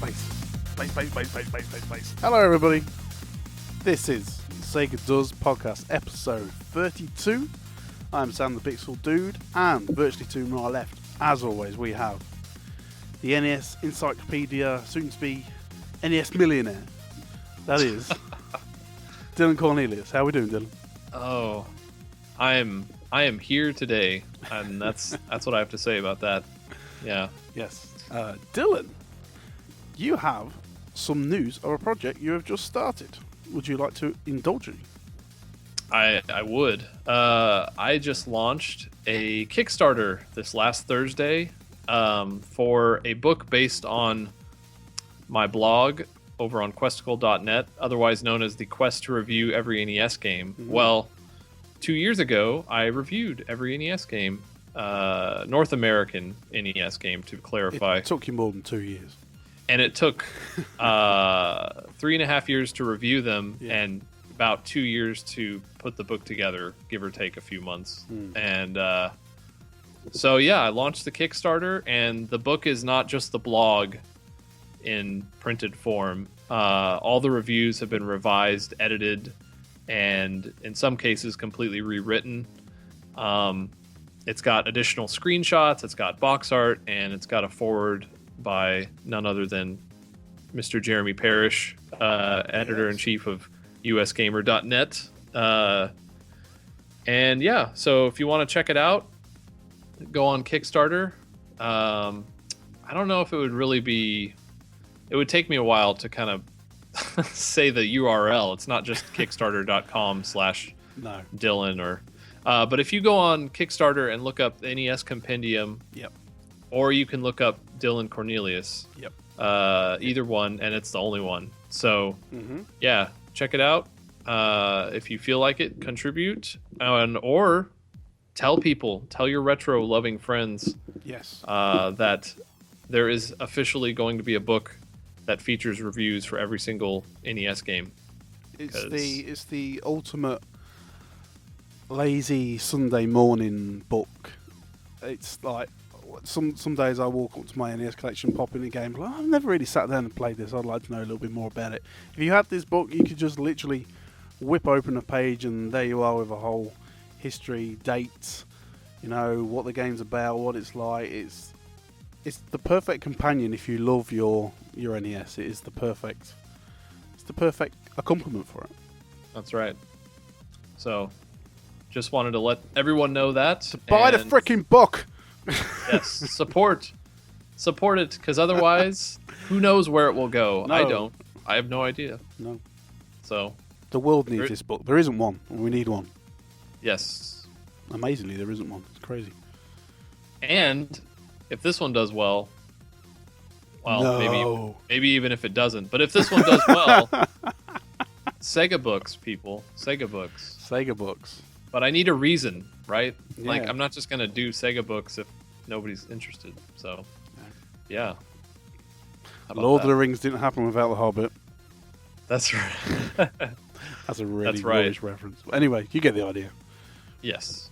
Bass. Hello, everybody. This is Sega Does Podcast, episode 32. I'm Sam the Pixel Dude, and virtually to my left, as always, we have the NES Encyclopedia, soon to be NES Millionaire. That is Dylan Cornelius. How are we doing, Dylan? Oh, I am here today, and that's what I have to say about that. Yeah. Yes. Dylan, you have some news of a project you have just started. Would you like to indulge me? I would. I just launched a Kickstarter this last Thursday for a book based on my blog over on questicle.net, otherwise known as the Quest to Review Every NES Game. Mm-hmm. Well, 2 years ago, I reviewed every NES game, North American NES game, to clarify. It took you more than 2 years. And it took 3.5 years to review them, and about 2 years to put the book together, give or take a few months. And so, yeah, I launched the Kickstarter, and the book is not just the blog in printed form. All the reviews have been revised, edited, and in some cases completely rewritten. It's got additional screenshots, it's got box art, and it's got a foreword by none other than Mr. Jeremy Parrish, editor-in-chief of usgamer.net. And yeah, so if you want to check it out, go on Kickstarter. I don't know if it would really be... It would take me a while to kind of say the URL. It's not just kickstarter.com/Dylan or... but if you go on Kickstarter and look up NES Compendium... Yep. Or you can look up Dylan Cornelius. Yep. Either one, and it's the only one. So, yeah, check it out. If you feel like it, contribute. Or tell your retro-loving friends that there is officially going to be a book that features reviews for every single NES game. It's the ultimate lazy Sunday morning book. It's like... Some days I walk up to my NES collection, pop in a game, like, I've never really sat down and played this. I'd like to know a little bit more about it. If you had this book, you could just literally whip open a page and there you are with a whole history, dates, what the game's about, what it's like. It's the perfect companion if you love your NES. It's the perfect accompaniment for it. That's right. So, just wanted to let everyone know that. So buy the freaking book! Yes, support it, because otherwise, who knows where it will go? No. I have no idea. No. So the world needs this book. There isn't one, and we need one. Yes. Amazingly, there isn't one. It's crazy. And if this one does well, maybe even if it doesn't, but if this one does well, Sega books, people, Sega books. But I need a reason, right? Yeah. Like, I'm not just going to do Sega books if nobody's interested. So, yeah. Lord of the Rings didn't happen without The Hobbit. That's right. That's a really rubbish reference. But anyway, you get the idea. Yes.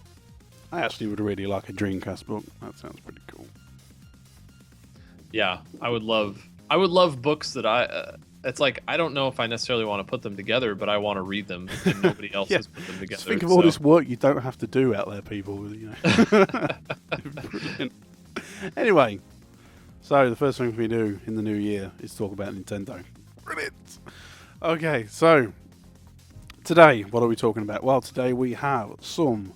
I actually would really like a Dreamcast book. That sounds pretty cool. Yeah, I would love books that it's like, I don't know if I necessarily want to put them together, but I want to read them, and nobody else has put them together. Just think of all this work you don't have to do out there, people. Brilliant. Anyway, so the first thing we do in the new year is talk about Nintendo. Brilliant. Okay, so today, what are we talking about? Well, today we have some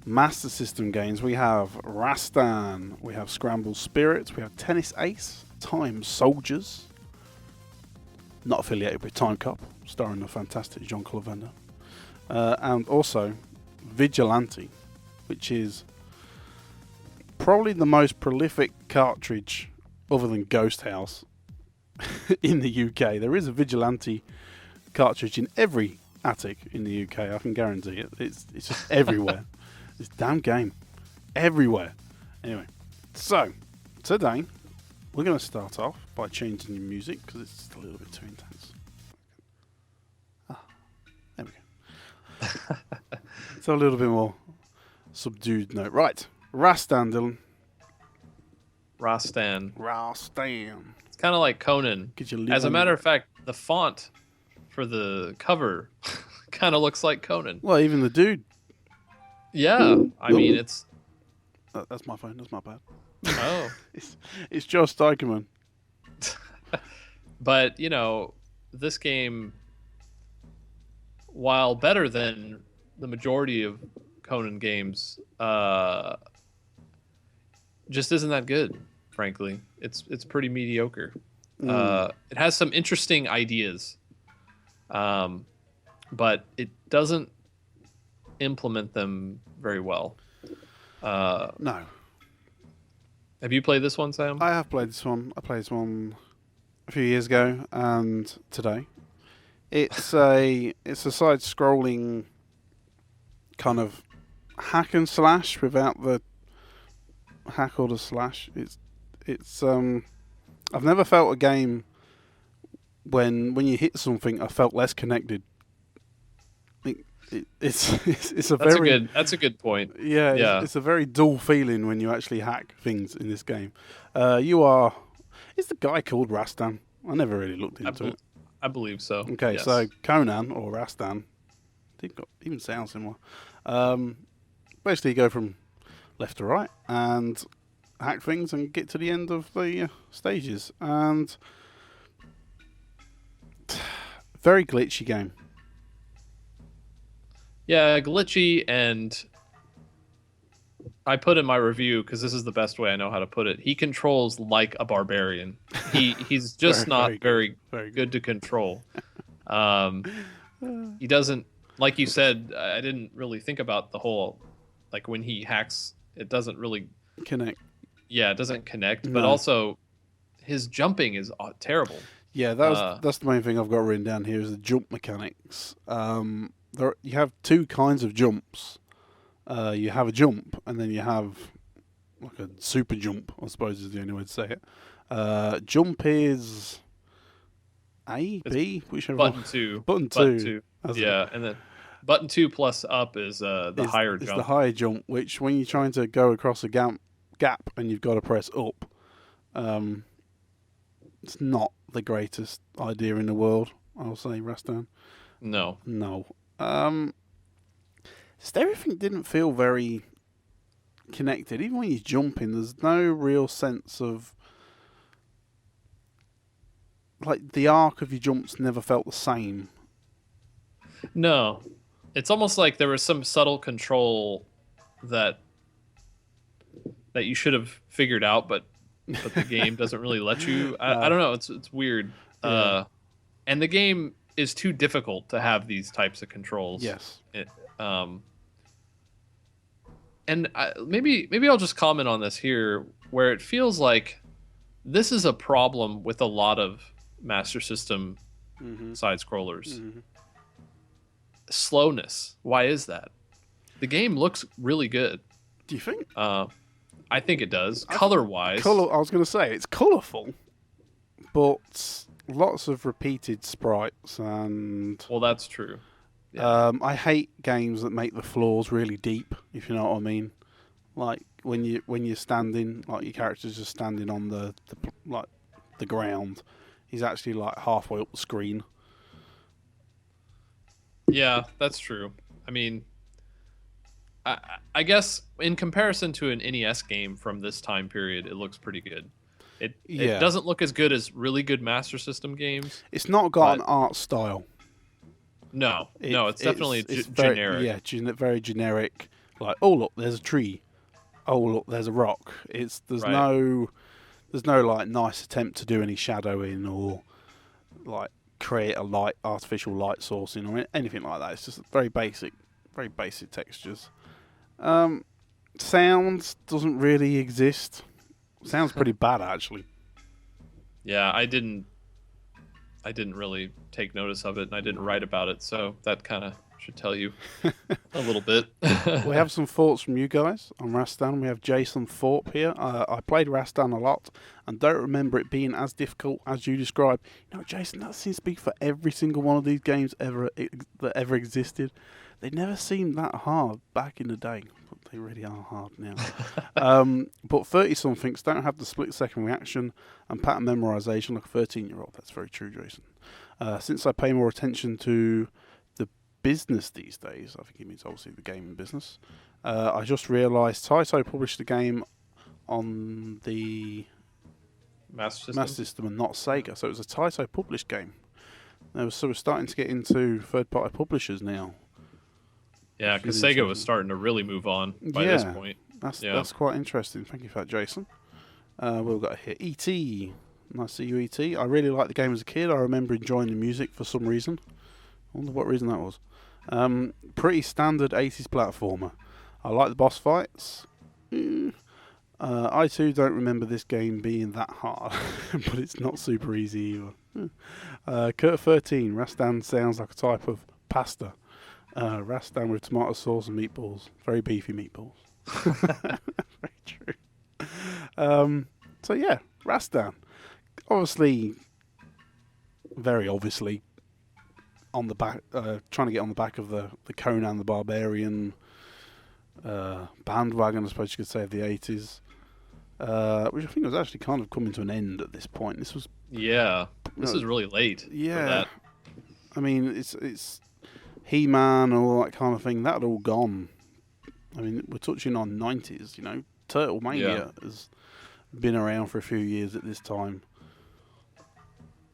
Master System games. We have Rastan, we have Scramble Spirits, we have Tennis Ace, Time Soldiers, not affiliated with Time Cop, starring the fantastic John Cullivander, and also Vigilante, which is probably the most prolific cartridge other than Ghost House in the UK. There is a Vigilante cartridge in every attic in the UK, I can guarantee it. It's just everywhere. This damn game. Everywhere. Anyway, so today we're going to start off by changing the music because it's just a little bit too intense. There we go. So a little bit more subdued note. Right. Rastan, Dylan. Rastan. It's kind of like Conan. As a matter of fact, the font for the cover kind of looks like Conan. Well, even the dude. Yeah, I mean, it's... That's my phone. That's my bad. Oh. It's Josh Steigerman. But, you know, this game, while better than the majority of Conan games, just isn't that good, frankly. It's pretty mediocre. It has some interesting ideas, but it doesn't implement them very well. No. Have you played this one, Sam? I have played this one. I played this one a few years ago and today. It's a side-scrolling kind of hack and slash without the hack or the slash. It's I've never felt a game when you hit something I felt less connected. It's a that's a good point. Yeah. It's a very dull feeling when you actually hack things in this game. Is the guy called Rastan? I never really looked into it. I believe so. Okay, yes. So Conan or Rastan, even sounds similar. Basically, you go from left to right and hack things and get to the end of the stages. And very glitchy game. Yeah, glitchy, and I put in my review, because this is the best way I know how to put it, he controls like a barbarian. He's just very good to control. He doesn't, like you said, I didn't really think about the whole, like when he hacks, it doesn't really connect. Yeah, it doesn't connect, but also his jumping is terrible. Yeah, that's the main thing I've got written down here is the jump mechanics. You have two kinds of jumps. You have a jump, and then you have like a super jump, I suppose is the only way to say it. Jump is A, B, whichever button one. two. Button two. Yeah, and then button 2 plus up is the higher jump. It's the higher jump, which when you're trying to go across a gap and you've got to press up, it's not the greatest idea in the world, I'll say, Rastan. No. Just everything didn't feel very connected. Even when you're jumping, there's no real sense of... Like, the arc of your jumps never felt the same. No. It's almost like there was some subtle control that you should have figured out, but the game doesn't really let you. I don't know. It's weird. Yeah. And the game is too difficult to have these types of controls. Yes. And maybe I'll just comment on this here, where it feels like this is a problem with a lot of Master System side scrollers. Mm-hmm. Slowness. Why is that? The game looks really good. Do you think? I think it does. Color-wise. I was going to say, it's colourful, but lots of repeated sprites and... Well, that's true. Yeah. I hate games that make the floors really deep, if you know what I mean. Like when you're standing, like your character's just standing on the ground. He's actually like halfway up the screen. Yeah, that's true. I mean, I guess in comparison to an NES game from this time period, it looks pretty good. It doesn't look as good as really good Master System games. It's not got an art style. No, it's definitely generic. Yeah, very generic. Like, oh look, there's a tree. Oh look, there's a rock. There's no like nice attempt to do any shadowing or like create a artificial light sourcing or anything like that. It's just very basic textures. Sounds doesn't really exist. Sounds pretty bad actually. Yeah, I didn't really take notice of it, and I didn't write about it, so that kind of should tell you a little bit. We have some thoughts from you guys on Rastan. We have Jason Thorpe here. I played Rastan a lot and don't remember it being as difficult as you describe. You know, Jason, that seems to be for every single one of these games that ever existed. They never seemed that hard back in the day. But they really are hard now. But 30-somethings don't have the split-second reaction and pattern memorization like a 13-year-old. That's very true, Jason. Since I pay more attention to the business these days, I think he means obviously the gaming business, I just realised Taito published the game on the Master System and not Sega. So it was a Taito published game. So we're starting to get into third-party publishers now. Yeah, because Sega was starting to really move on by this point. That's quite interesting. Thank you for that, Jason. We've got here E.T. Nice to see you, E.T. I really liked the game as a kid. I remember enjoying the music for some reason. I wonder what reason that was. Pretty standard 80s platformer. I like the boss fights. I too don't remember this game being that hard, but it's not super easy either. Kurt 13. Rastan sounds like a type of pasta. Rastan with tomato sauce and meatballs. Very beefy meatballs. Very true. So yeah, Rastan. Obviously, very obviously, on the back, trying to get on the back of the Conan the Barbarian bandwagon, I suppose you could say, of the 80s, which I think was actually kind of coming to an end at this point. This was this is really late. Yeah, for that. I mean, it's He-Man and all that kind of thing. That had all gone. I mean, we're touching on 90s. You know, Turtle Mania has been around for a few years at this time.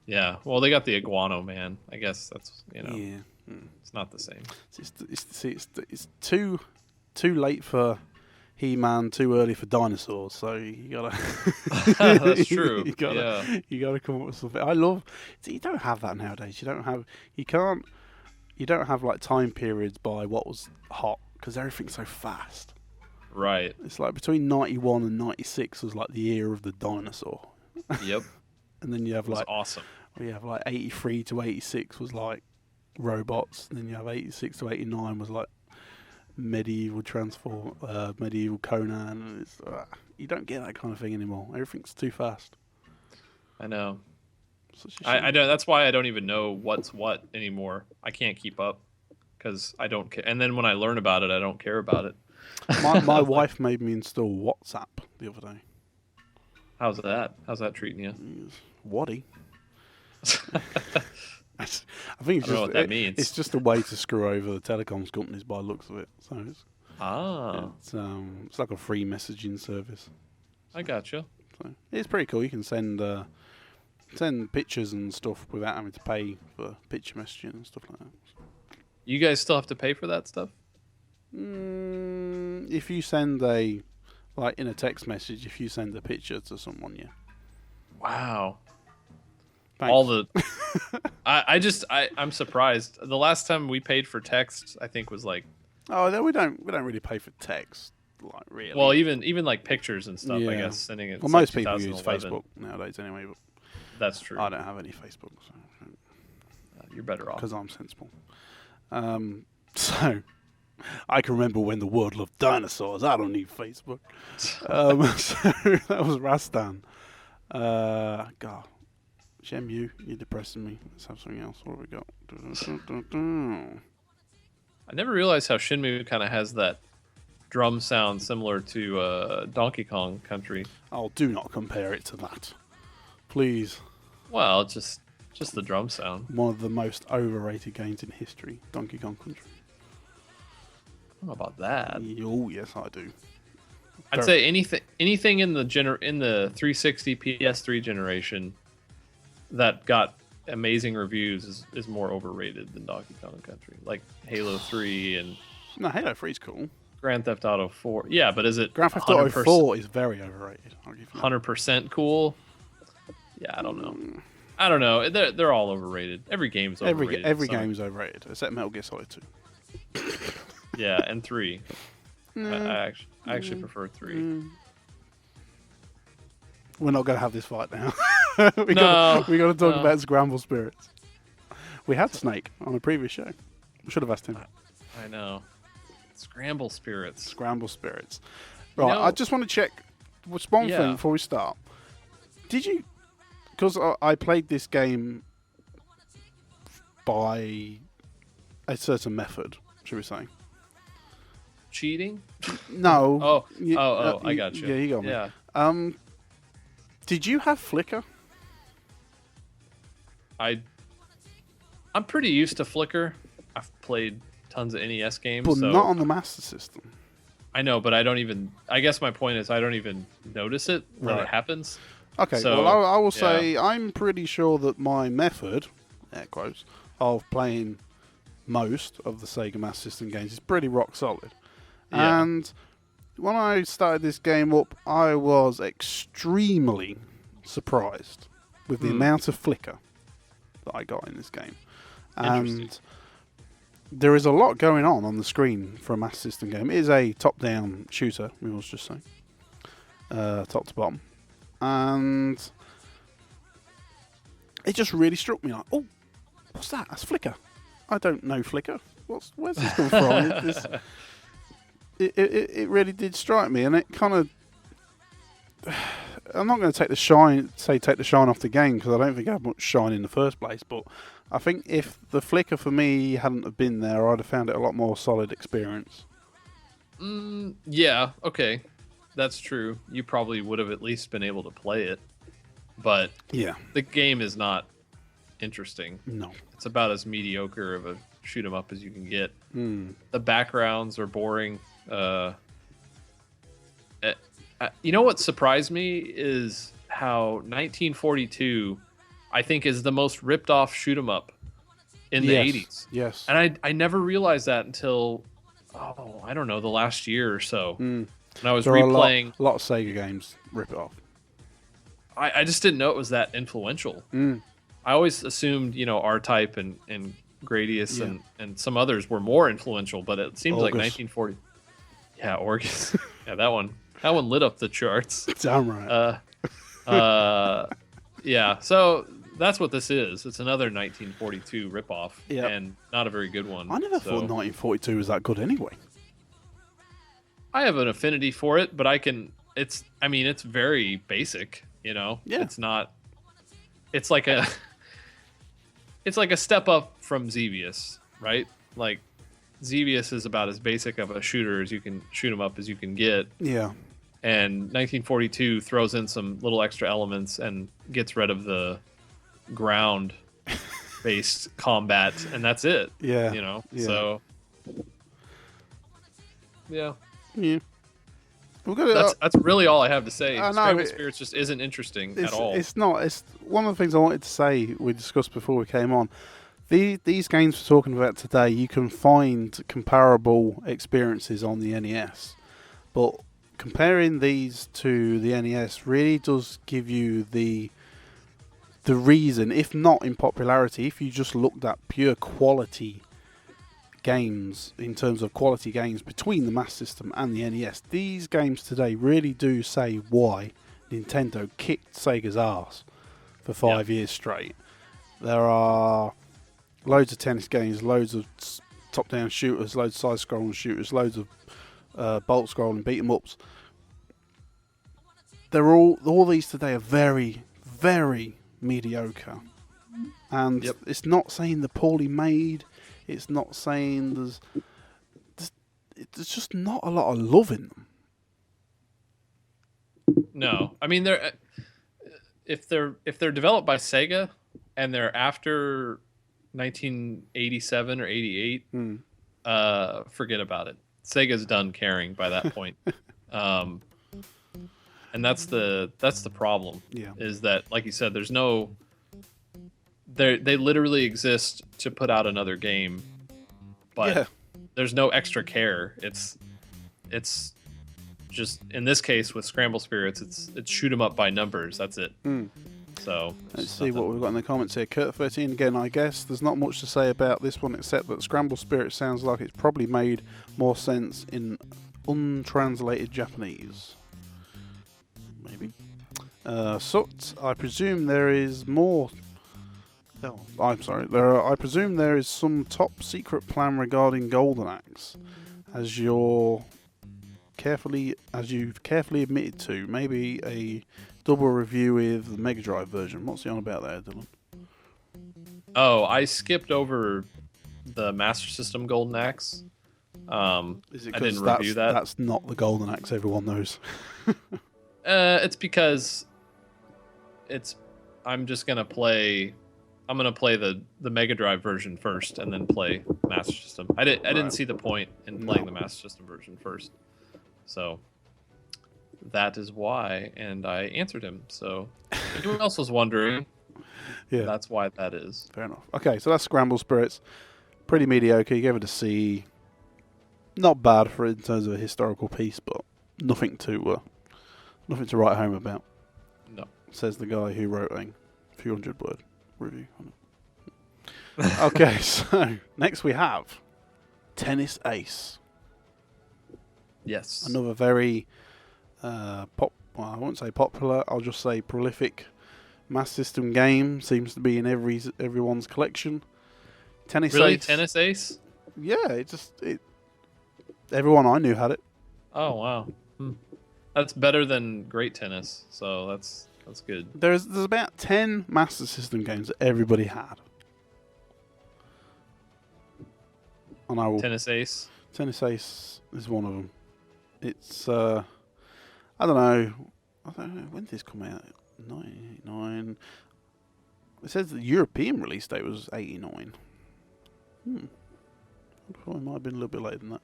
Yeah, well, they got the Iguano Man. I guess that's it's not the same. It's too late for He-Man, too early for dinosaurs. So you gotta. That's true. you gotta come up with something. I love. See, you don't have that nowadays. You don't have like time periods by what was hot because everything's so fast. Right. It's like between 91 and 96 was like the era of the dinosaur. Yep. And then you have like awesome. We have like 83 to 86 was like robots, and then you have 86 to 89 was like medieval Conan. And you don't get that kind of thing anymore. Everything's too fast. I know. I don't. That's why I don't even know what's what anymore. I can't keep up because I don't care. And then when I learn about it, I don't care about it. My wife made me install WhatsApp the other day. How's that? How's that treating you? Waddy. I think it's don't know what that means. It's just a way to screw over the telecoms companies by the looks of it. So it's like a free messaging service. I gotcha. So it's pretty cool. You can send pictures and stuff without having to pay for picture messaging and stuff like that. You guys still have to pay for that stuff? If you send in a text message, if you send a picture to someone, yeah. Wow. Thanks. All the I'm surprised. The last time we paid for text, I think was like we don't really pay for text, like really. Well, even like pictures and stuff, I guess sending it. Well, most people use Facebook nowadays anyway, but that's true. I don't have any Facebook, so you're better off because I'm sensible. So I can remember when the world loved dinosaurs. I don't need Facebook. So that was Rastan. God. Shemu, you're depressing me. Let's have something else. What have we got? I never realized how Shenmue kind of has that drum sound similar to Donkey Kong Country. Oh, do not compare it to that. Please. Well, just the drum sound. One of the most overrated games in history, Donkey Kong Country. I don't know about that. Oh, yes, I do. I'd say anything in the 360 PS3 generation that got amazing reviews is more overrated than Donkey Kong Country, like Halo 3 and. No, Halo 3 is cool. Grand Theft Auto 4, yeah, but is it? Grand Theft Auto 4 is very overrated. 100% cool. Yeah, I don't know. I don't know. They're all overrated. Every game's overrated. Every game is overrated except Metal Gear Solid 2. Yeah, and 3. I actually prefer 3. We're not going to have this fight now. we got to talk about Scramble Spirits. We had Snake on a previous show. Should have asked him. I know. Scramble Spirits. Scramble Spirits. Right, I just want to check one thing before we start. Did you... Because I played this game by a certain method, should we say. Cheating? No. I got you. Yeah, you got me. Yeah. Did you have Flickr? I'm pretty used to Flickr. I've played tons of NES games. But not on the Master System. I know, but I guess my point is I don't even notice it when it happens. Okay, so, well, I will say I'm pretty sure that my method, air quotes, of playing most of the Sega Master System games is pretty rock solid. Yeah. And when I started this game up, I was extremely surprised with the amount of flicker that I got in this game. And there is a lot going on the screen for a Master System game. It is a top-down shooter, we must just say. Top to bottom. And it just really struck me like, oh, what's that? That's Flickr. I don't know Flickr. Where's this come from? It really did strike me, and it kind of... I'm not going to take the shine off the game, because I don't think I have much shine in the first place, but I think if the Flickr for me hadn't have been there, I'd have found it a lot more solid experience. Yeah, okay. That's true. You probably would have at least been able to play it, but the game is not interesting. No. It's about as mediocre of a shoot 'em up as you can get. The backgrounds are boring. You know what surprised me is how 1942, I think, is the most ripped off shoot 'em up in the 80s. Yes. And I never realized that until, I don't know, the last year or so. And I was replaying a lot of Sega games rip it off. I just didn't know it was that influential. I always assumed, R-Type and Gradius and some others were more influential, but it seems like 1940. Yeah, Orgus. Yeah, that one lit up the charts. Damn right. Yeah, so that's what this is. It's another 1942 ripoff, and not a very good one. I never thought 1942 was that good anyway. I have an affinity for it, but it's very basic, Yeah. It's not. It's like a step up from Xevious, right? Like Xevious is about as basic of a shooter as you can shoot 'em up as you can get. Yeah. And 1942 throws in some little extra elements and gets rid of the ground-based combat, and that's it. Yeah. Yeah. So. Yeah. Yeah. That's really all I have to say. Scramble Spirits just isn't interesting at all. It's not. It's one of the things I wanted to say. We discussed before we came on. These games we're talking about today, you can find comparable experiences on the NES, but comparing these to the NES really does give you the reason, if not in popularity, if you just looked at pure quality games in terms of quality games between the Master System and the NES, these games today really do say why Nintendo kicked Sega's arse for 5 years straight. There are loads of tennis games, loads of top-down shooters, loads of side-scrolling shooters, loads of bolt-scrolling beat-em-ups. They're all these today are very, very mediocre, and it's not saying they're poorly made. It's not saying there's just not a lot of love in them. No, I mean if they're developed by Sega and they're after 1987 or 88, forget about it. Sega's done caring by that point, and that's the problem. Yeah, is that, like you said, there's no. They literally exist to put out another game, but there's no extra care. It's just, in this case with Scramble Spirits, it's shoot 'em up by numbers. That's it. So let's see what we've got in the comments here. Kurt13 again. I guess there's not much to say about this one except that Scramble Spirits sounds like it's probably made more sense in untranslated Japanese. Maybe. Sut, I presume there is more I'm sorry. I presume there is some top secret plan regarding Golden Axe, as you've carefully admitted to. Maybe a double review with the Mega Drive version. What's he on about there, Dylan? Oh, I skipped over the Master System Golden Axe. Is it I didn't review that. That's not the Golden Axe everyone knows. It's because I'm gonna play the Mega Drive version first, and then play Master System. I didn't see the point in playing the Master System version first, so that is why. And I answered him. So if anyone else was wondering, yeah, that's why that is. Fair enough. Okay, so that's Scramble Spirits. Pretty mediocre. You gave it a C. Not bad for it in terms of a historical piece, but nothing to write home about. No, says the guy who wrote a few hundred-word review on it. Okay, so next we have Tennis Ace. Yes, another very I won't say popular. I'll just say prolific Master System game. Seems to be in everyone's collection. Tennis Ace. Tennis Ace? Yeah, everyone I knew had it. Oh wow, that's better than Great Tennis. So that's good. There's about 10 Master System games that everybody had. And Tennis Ace. Tennis Ace is one of them. It's I don't know when did this come out. 1989. It says the European release date was 89. I thought it might have been a little bit later than that.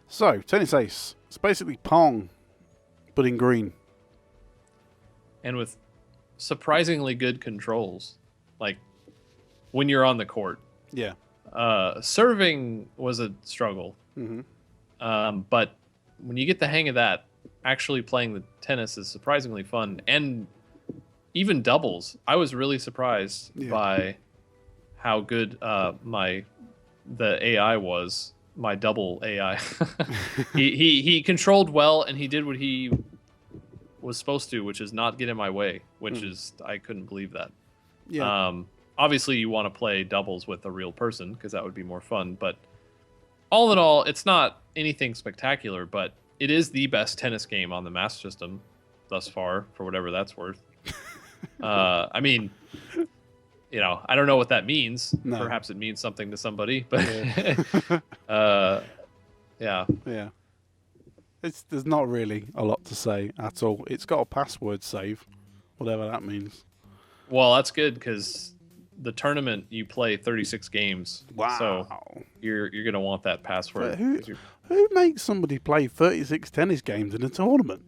So, Tennis Ace. It's basically Pong, but in green. And with surprisingly good controls. Like, when you're on the court. Yeah. Serving was a struggle. Mm-hmm. But when you get the hang of that, actually playing the tennis is surprisingly fun. And even doubles. I was really surprised by how good the AI was. My double AI. he controlled well, and he did what he was supposed to, which is not get in my way, which is, I couldn't believe that. Yeah. Obviously you want to play doubles with a real person because that would be more fun, but all in all, it's not anything spectacular, but it is the best tennis game on the Master System thus far, for whatever that's worth. I mean, I don't know what that means. No. Perhaps it means something to somebody, but yeah. There's not really a lot to say at all. It's got a password save, whatever that means. Well, that's good because the tournament you play 36 games. Wow. So you're gonna want that password. Who makes somebody play 36 tennis games in a tournament?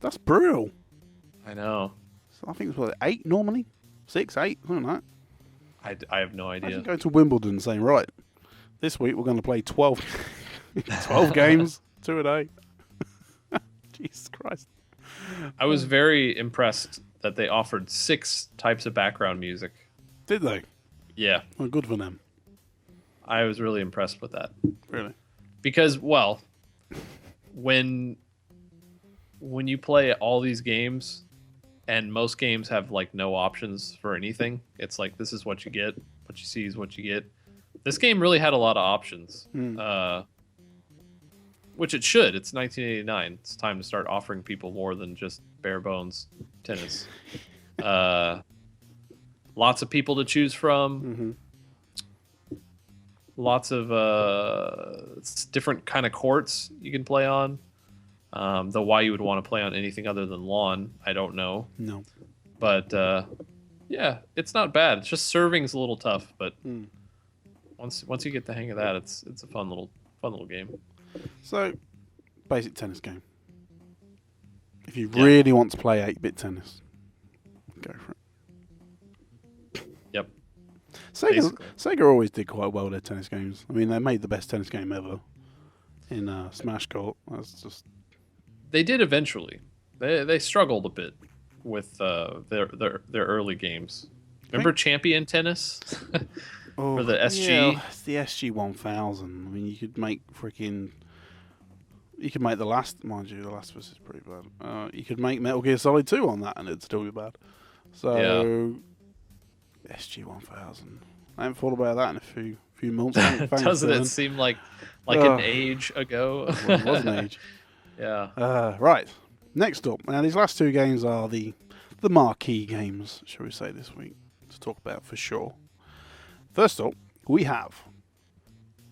That's brutal. I know. So I think it's 8 normally, 6, 8, something like that. I have no idea. I go to Wimbledon saying, right, this week we're going to play 12 games, 2 a day. Jesus Christ. I was very impressed that they offered 6 types of background music. Did they? Yeah. Well, good for them. I was really impressed with that. Really? Because, well, when you play all these games, and most games have like no options for anything, it's like this is what you get, what you see is what you get. This game really had a lot of options, which it should. It's 1989. It's time to start offering people more than just bare bones tennis. Lots of people to choose from. Lots of different kind of courts you can play on. Though why you would want to play on anything other than lawn, I don't know. No. But yeah, it's not bad. It's just serving's a little tough, but once you get the hang of that, it's a fun little game. So, basic tennis game. If you really want to play 8-bit tennis, go for it. Yep. Sega always did quite well with their tennis games. I mean, they made the best tennis game ever in Smash Court. That's just. They did eventually. They struggled a bit with their early games. Remember Champion Tennis? For the SG? Yeah, it's the SG 1000. I mean, you could make the last, mind you, the Last of Us is pretty bad. You could make Metal Gear Solid 2 on that and it'd still be bad. So, SG-1000. I haven't thought about that in a few months. Thanks, Doesn't Dylan. it seem like an age ago? Well, it was an age. Yeah. Right. Next up. Now, these last two games are the marquee games, shall we say, this week to talk about for sure. First up, we have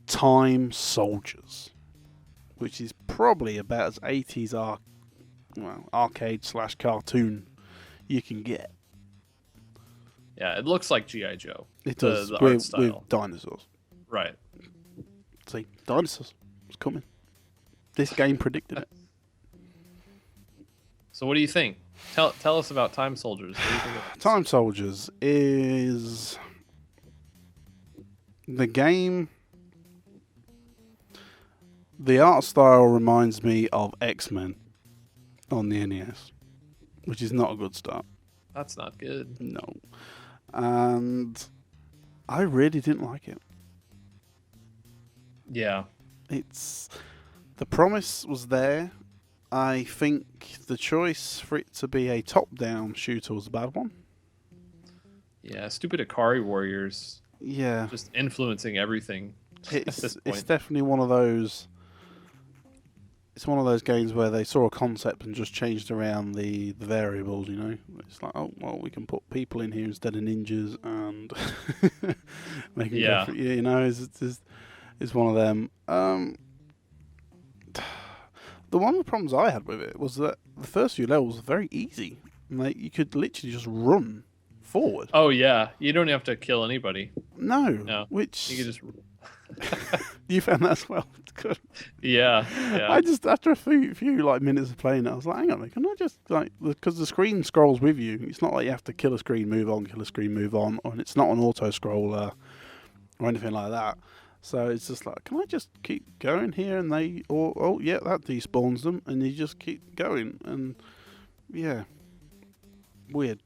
Time Soldiers, which is probably about as 80s arcade / cartoon you can get. Yeah, it looks like G.I. Joe. It does, the art style. with dinosaurs. Right. See, dinosaurs. It's coming. This game predicted it. So what do you think? Tell us about Time Soldiers. What do you think of this? Time Soldiers is the game. The art style reminds me of X-Men on the NES, which is not a good start. That's not good. No. And I really didn't like it. Yeah. The promise was there. I think the choice for it to be a top-down shooter was a bad one. Yeah, stupid Akari Warriors. Yeah. Just influencing everything at this point. It's definitely one of those. It's one of those games where they saw a concept and just changed around the variables, you know. It's like, oh, well, we can put people in here instead of ninjas and make them go for, you know, it's one of them. One of the problems I had with it was that the first few levels were very easy. Like, you could literally just run forward. Oh, yeah. You don't have to kill anybody. No. Which... You can just... You found that as well? Good. Yeah. I just, after a few like minutes of playing it, I was like, hang on, can I just, like, because the screen scrolls with you. It's not like you have to kill a screen, move on, and it's not an auto-scroller or anything like that. So it's just like, can I just keep going here? And that despawns them, and you just keep going. And, yeah. Weird.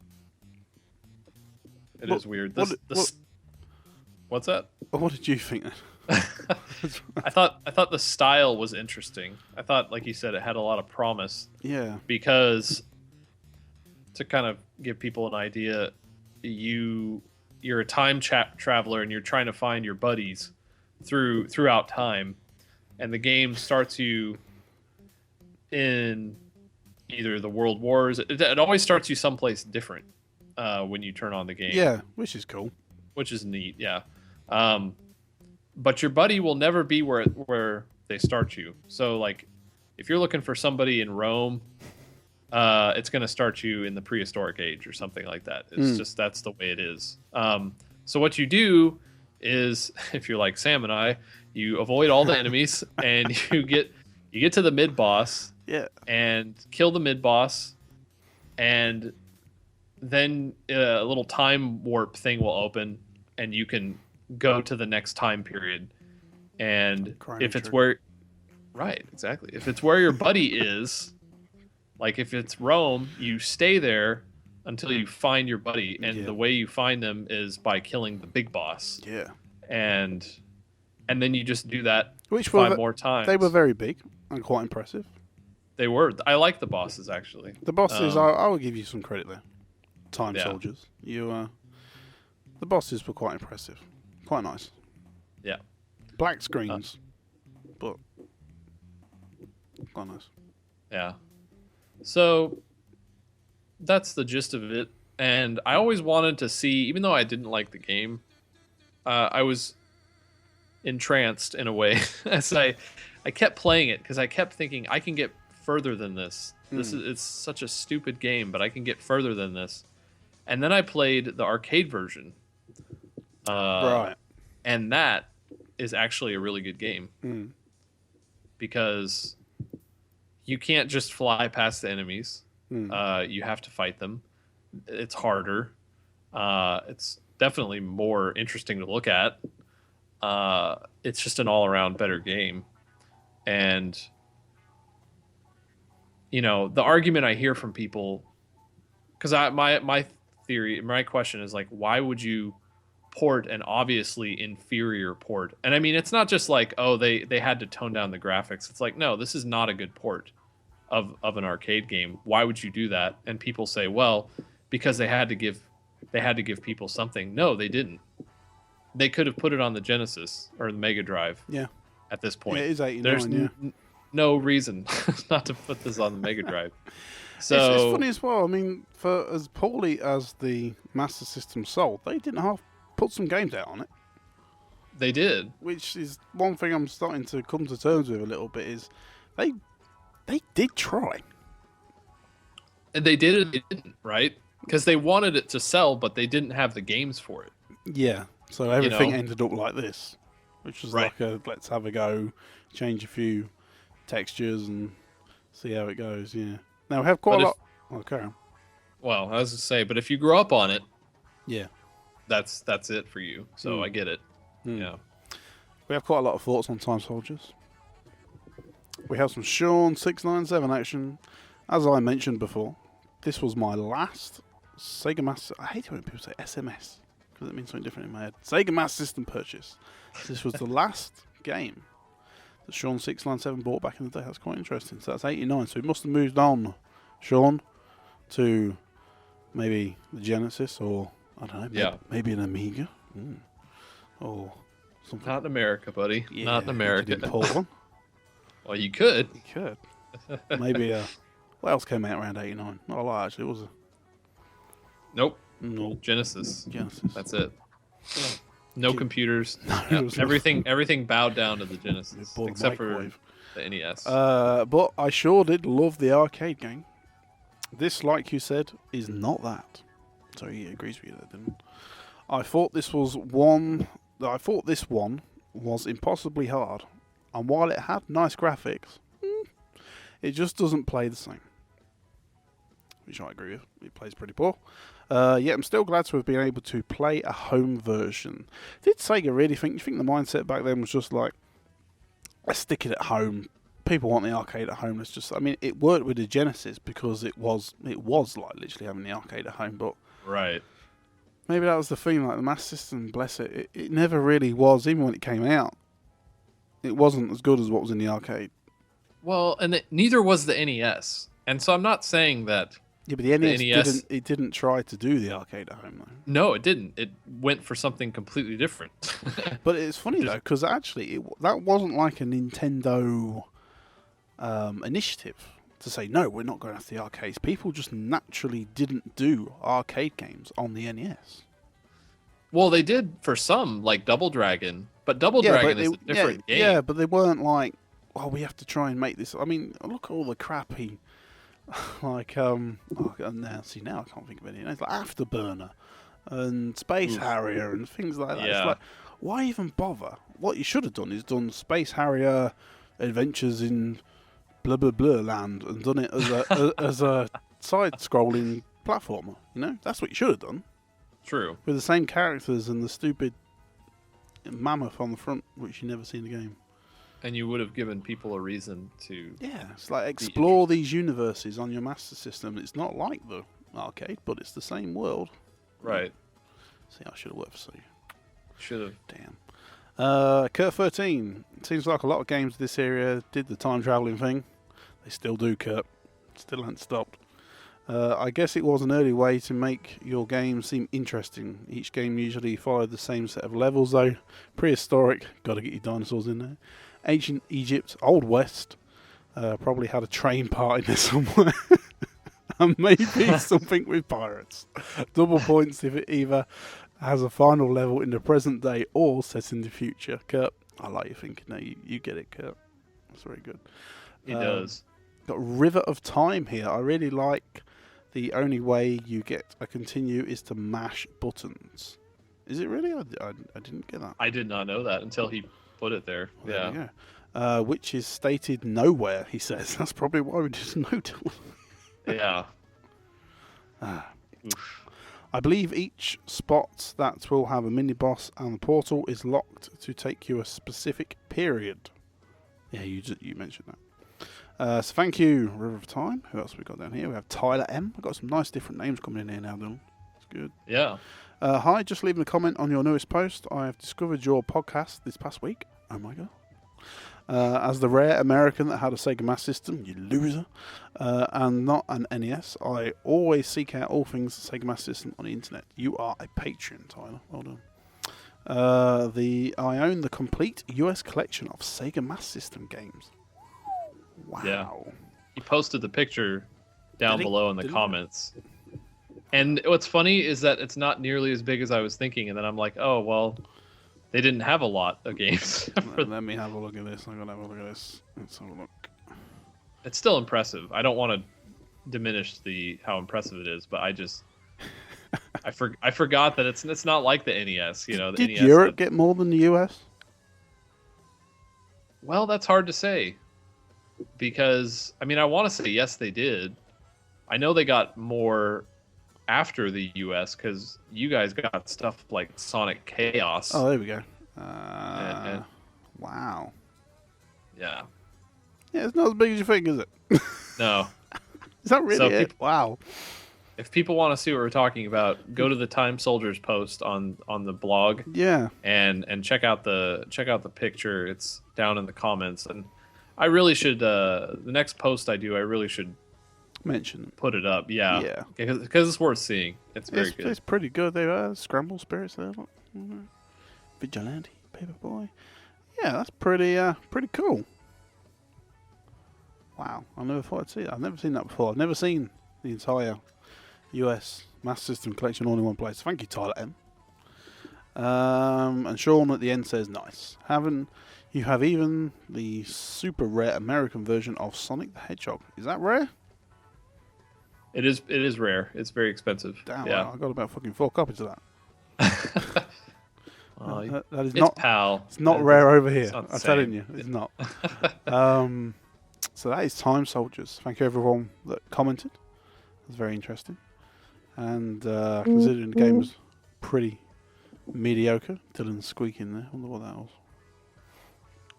It is weird. What's that? What did you think? I thought the style was interesting. I thought, like you said, it had a lot of promise. Yeah. Because, to kind of give people an idea, you're a time traveler and you're trying to find your buddies throughout time, and the game starts you in either the World Wars. It always starts you someplace different when you turn on the game. Yeah, which is cool. Which is neat, yeah. But your buddy will never be where they start you. So, like, if you're looking for somebody in Rome, it's going to start you in the prehistoric age or something like that. It's just, that's the way it is. So what you do is, if you're like Sam and I, you avoid all the enemies and you get to the mid boss, and kill the mid boss, and then a little time warp thing will open, and you can go to the next time period. And if it's where, right, exactly. If it's where your buddy is, like if it's Rome, you stay there until you find your buddy, and the way you find them is by killing the big boss. Yeah. And then you just do that five more times. They were very big and quite impressive. They were. I like the bosses, actually. The bosses, I will give you some credit there. Time Soldiers. The bosses were quite impressive. Quite nice. Yeah. Black screens, but quite nice. Yeah. So that's the gist of it. And I always wanted to see, even though I didn't like the game, I was entranced in a way as I kept playing it, because I kept thinking I can get further than this. It's such a stupid game, but I can get further than this. And then I played the arcade version. Right. And that is actually a really good game. Because you can't just fly past the enemies. You have to fight them. It's harder. It's definitely more interesting to look at. It's just an all-around better game. And, you know, the argument I hear from people, because my theory, my question is, like, why would you port an obviously inferior port? And I mean, it's not just like, oh, they had to tone down the graphics. It's like, no, this is not a good port of an arcade game. Why would you do that? And people say, well, because they had to give they had to give people something. No, they didn't. They could have put it on the Genesis or the Mega Drive. Yeah. At this point, it is 89. There's no reason not to put this on the Mega Drive. So it's funny as well. I mean, for as poorly as the Master System sold, they didn't half put some games out on it. They did, which is one thing I'm starting to come to terms with a little bit. Is they did try. And they did it. They didn't, right? Because they wanted it to sell, but they didn't have the games for it. Yeah. So everything ended up like this, which was like a let's have a go, change a few textures and see how it goes. Yeah. Now we have quite a lot. Okay. Well, I was to say, but if you grew up on it, yeah, that's it for you. So I get it. Yeah. We have quite a lot of thoughts on Time Soldiers. We have some Sean 697 action. As I mentioned before, this was my last Sega Master. I hate it when people say SMS because it means something different in my head. Sega Master System purchase. This was the last game that Sean 697 bought back in the day. That's quite interesting. So that's 89. So he must have moved on, Sean, to maybe the Genesis or I don't know. Maybe an Amiga. Or something. Not in America, buddy. Yeah, not in America. Import one. Well, you could. You could. Maybe what else came out around 89? Not a lot, actually, was it? Nope. Genesis. That's it. No computers. No, everything bowed down to the Genesis, except for the NES. But I sure did love the arcade game. This, like you said, is not that. So he agrees with you there, didn't he? I thought this one was impossibly hard, and while it had nice graphics, it just doesn't play the same. Which I agree with. It plays pretty poor. Yet I'm still glad to have been able to play a home version. Did Sega really think? You think the mindset back then was just like, let's stick it at home. People want the arcade at home. Let's just. I mean, it worked with the Genesis because it was like literally having the arcade at home, but right. Maybe that was the thing, like the Master System, bless it, it never really was, even when it came out. It wasn't as good as what was in the arcade. Well, and neither was the NES. And so I'm not saying that... Yeah, but the NES didn't try to do the arcade at home, though. No, it didn't. It went for something completely different. But it's funny, though, because actually, that wasn't like a Nintendo initiative. To say, no, we're not going after the arcades. People just naturally didn't do arcade games on the NES. Well, they did for some, like Double Dragon. But Double Dragon is a different game. Yeah, but they weren't like, oh, we have to try and make this. I mean, look at all the crappy, like, now I can't think of any. It's like Afterburner and Space Harrier and things like that. Yeah. It's like, why even bother? What you should have done is done Space Harrier Adventures in blah blah blah land and done it as a side-scrolling platformer. You know, that's what you should have done. True. With the same characters and the stupid mammoth on the front, which you never see in the game. And you would have given people a reason to. Yeah, it's like explore these universes on your Master System. It's not like the arcade, but it's the same world. Right. See, I should have worked for you. Should have. Damn. Kurt 13. It seems like a lot of games this area did the time traveling thing. They still do, Kurt. Still haven't stopped. I guess it was an early way to make your game seem interesting. Each game usually followed the same set of levels, though. Prehistoric, got to get your dinosaurs in there. Ancient Egypt, Old West, probably had a train part in there somewhere. And maybe something with pirates. Double points if it either has a final level in the present day or set in the future. Kurt, I like your thinking. No, you get it, Kurt. That's very good. He does. Got River of Time here. I really like the only way you get a continue is to mash buttons. Is it really? I didn't get that. I did not know that until he put it there. Well, yeah. There which is stated nowhere, he says. That's probably why we didn't know. Yeah. I believe each spot that will have a mini-boss and the portal is locked to take you a specific period. Yeah, you mentioned that. So thank you, River of Time. Who else have we got down here? We have Tyler M. We've got some nice different names coming in here now, Dylan. It's good. Yeah. Hi, just leaving a comment on your newest post. I have discovered your podcast this past week. Oh my god. As the rare American that had a Sega Master System, you loser, and not an NES, I always seek out all things Sega Master System on the internet. You are a patron, Tyler. Well done. I own the complete US collection of Sega Master System games. Wow. Yeah. He posted the picture down below in the comments. And what's funny is that it's not nearly as big as I was thinking, and then I'm like, oh, well, they didn't have a lot of games. Let me have a look at this. I'm going to have a look at this. Let's have a look. It's still impressive. I don't want to diminish how impressive it is, but I forgot that it's not like the NES. You know, the Did NES Europe get more than the US? Well, that's hard to say. Because, I mean, I want to say yes, they did. I know they got more after the US because you guys got stuff like Sonic Chaos. Oh, there we go. And wow. Yeah. Yeah, it's not as big as you think, is it? No. Is that really it? Wow. If people want to see what we're talking about, go to the Time Soldiers post on the blog. Yeah. And check out the picture. It's down in the comments. And I really should the next post I do, I really should mention put it up. Yeah. Yeah. Because it's worth seeing. It's very good. It's pretty good. They are Scramble Spirits there. Look. Vigilante, Paperboy. Yeah, that's pretty cool. Wow, I never thought I'd see it. I've never seen that before. I've never seen the entire US Master System collection all in one place. Thank you, Tyler M. And Sean at the end says, nice. You have even the super rare American version of Sonic the Hedgehog. Is that rare? It is rare. It's very expensive. Damn, yeah. I got about fucking 4 copies of that. That is not PAL. It's not rare over here. I'm telling you, it's not. So that is Time Soldiers. Thank you everyone that commented. It was very interesting. And considering the game was pretty mediocre, Dylan's squeaking there. I wonder what that was.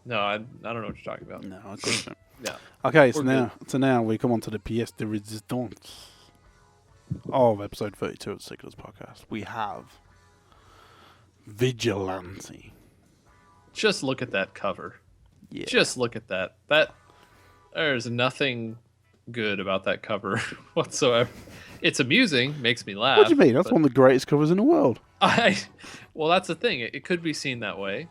No, I don't know what you're talking about. No, I couldn't. Yeah. Okay, so now we come on to the pièce de résistance of episode 32 of the Sickles podcast. We have Vigilante. Just look at that cover. Yeah. Just look at that. There's nothing good about that cover whatsoever. It's amusing, makes me laugh. What do you mean? That's one of the greatest covers in the world. Well, that's the thing. It could be seen that way,